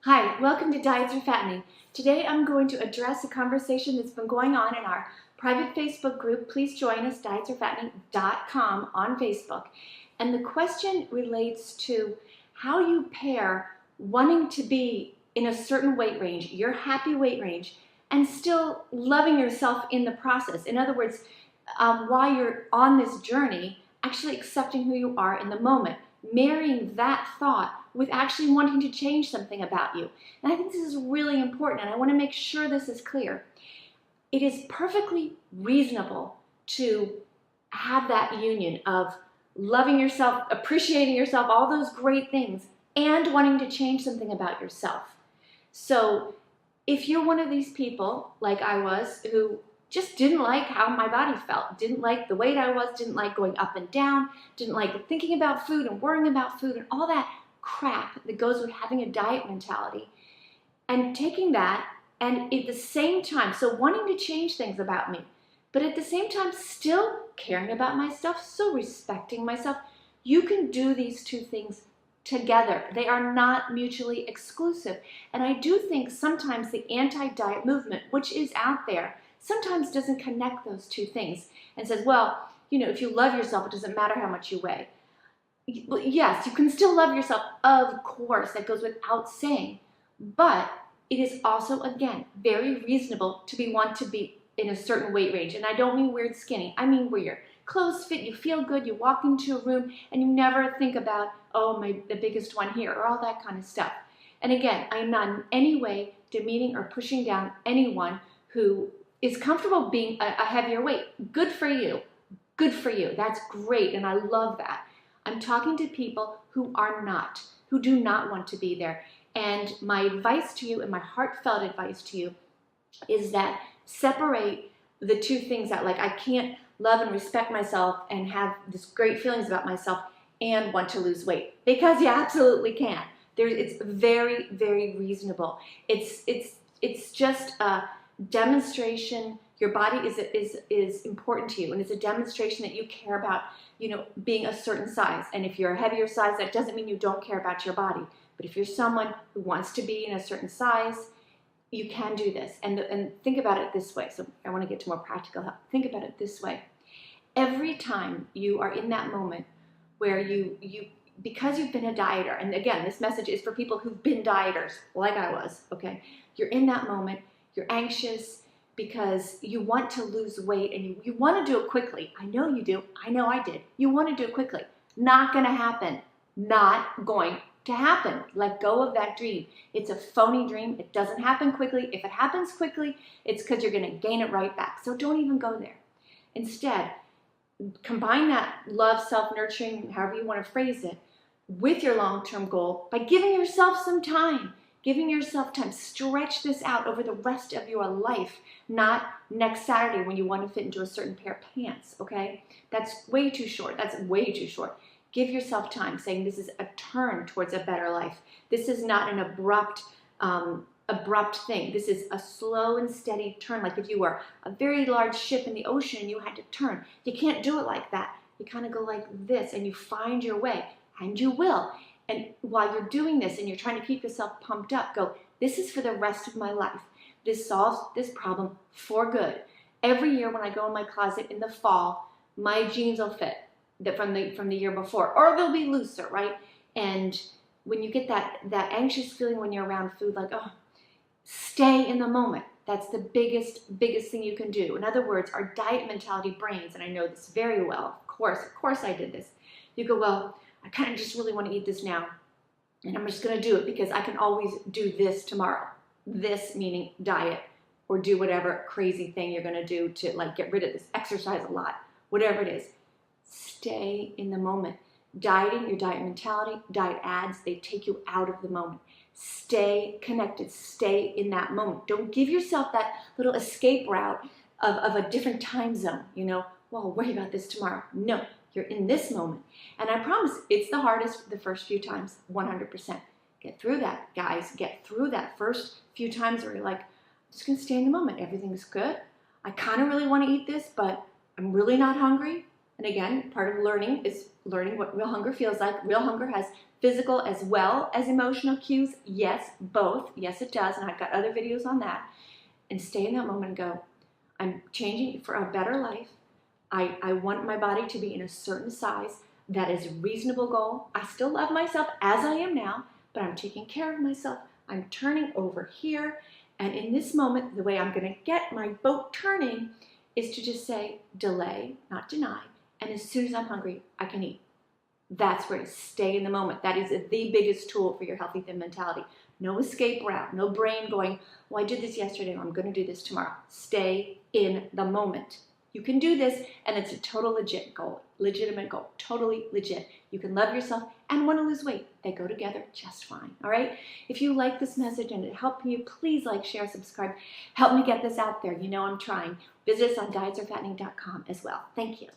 Hi, welcome to Diets Are Fattening. Today I'm going to address a conversation that's been going on in our private Facebook group. Please join us, dietsarefattening.com on Facebook. And the question relates to how you pair wanting to be in a certain weight range, your happy weight range, and still loving yourself in the process. In other words, while you're on this journey, actually accepting who you are in the moment, marrying that thought with actually wanting to change something about you. And I think this is really important, and I want to make sure this is clear. It is perfectly reasonable to have that union of loving yourself, appreciating yourself, all those great things, and wanting to change something about yourself. So if you're one of these people, like I was, who just didn't like how my body felt, didn't like the weight I was, didn't like going up and down, didn't like thinking about food and worrying about food and all that crap that goes with having a diet mentality, and taking that and at the same time, so wanting to change things about me, but at the same time still caring about myself, so respecting myself, you can do these two things together. They are not mutually exclusive. And I do think sometimes the anti-diet movement, which is out there, sometimes doesn't connect those two things and says, well, if you love yourself, it doesn't matter how much you weigh. Yes, you can still love yourself, of course, that goes without saying, but it is also, again, very reasonable to want to be in a certain weight range. And I don't mean weird skinny, I mean where your clothes fit, you feel good, you walk into a room and you never think about, oh, the biggest one here, or all that kind of stuff. And again, I'm not in any way demeaning or pushing down anyone who is comfortable being a heavier weight. Good for you. Good for you. That's great, and I love that. I'm talking to people who are not, who do not want to be there. And my advice to you, and my heartfelt advice to you, is that separate the two things out. Like, I can't love and respect myself and have this great feelings about myself and want to lose weight, because you absolutely can. It's very, very reasonable. It's just a demonstration. Your body is important to you, and it's a demonstration that you care about, being a certain size. And if you're a heavier size, that doesn't mean you don't care about your body. But if you're someone who wants to be in a certain size, you can do this. And think about it this way. So I want to get to more practical help. Think about it this way. Every time you are in that moment where you because you've been a dieter, and again, this message is for people who've been dieters, like I was, okay? You're in that moment, you're anxious because you want to lose weight, and you want to do it quickly. I know you do. I know I did. You want to do it quickly. Not going to happen. Not going to happen. Let go of that dream. It's a phony dream. It doesn't happen quickly. If it happens quickly, it's because you're going to gain it right back. So don't even go there. Instead, combine that love, self-nurturing, however you want to phrase it, with your long-term goal by giving yourself some time. Giving yourself time. Stretch this out over the rest of your life, not next Saturday when you want to fit into a certain pair of pants, okay? That's way too short. That's way too short. Give yourself time, saying this is a turn towards a better life. This is not an abrupt thing. This is a slow and steady turn, like if you were a very large ship in the ocean and you had to turn. You can't do it like that. You kind of go like this, and you find your way, and you will. And while you're doing this and you're trying to keep yourself pumped up, go, this is for the rest of my life. This solves this problem for good. Every year when I go in my closet in the fall, my jeans will fit from the year before, or they'll be looser, right? And when you get that anxious feeling when you're around food, like, oh, stay in the moment. That's the biggest thing you can do. In other words, our diet mentality brains, and I know this very well, of course I did this. You go, well, I kind of just really want to eat this now, and I'm just going to do it because I can always do this tomorrow. This meaning diet, or do whatever crazy thing you're going to do to like get rid of this, exercise a lot, whatever it is. Stay in the moment. Dieting, your diet mentality, diet ads, they take you out of the moment. Stay connected. Stay in that moment. Don't give yourself that little escape route of a different time zone. Well, I'll worry about this tomorrow. No. You're in this moment. And I promise it's the hardest the first few times, 100%. Get through that, guys. Get through that first few times where you're like, I'm just going to stay in the moment. Everything's good. I kind of really want to eat this, but I'm really not hungry. And again, part of learning is learning what real hunger feels like. Real hunger has physical as well as emotional cues. Yes, both. Yes, it does. And I've got other videos on that. And stay in that moment and go, I'm changing for a better life. I want my body to be in a certain size. That is a reasonable goal. I still love myself as I am now, but I'm taking care of myself. I'm turning over here. And in this moment, the way I'm going to get my boat turning is to just say, delay, not deny. And as soon as I'm hungry, I can eat. That's where to stay in the moment. That is the biggest tool for your healthy thin mentality. No escape route, no brain going, well, I did this yesterday, I'm going to do this tomorrow. Stay in the moment. You can do this, and it's a total legitimate goal, totally legit. You can love yourself and want to lose weight. They go together just fine, all right? If you like this message and it helped you, please like, share, subscribe. Help me get this out there. You know I'm trying. Visit us on dietsorfattening.com as well. Thank you.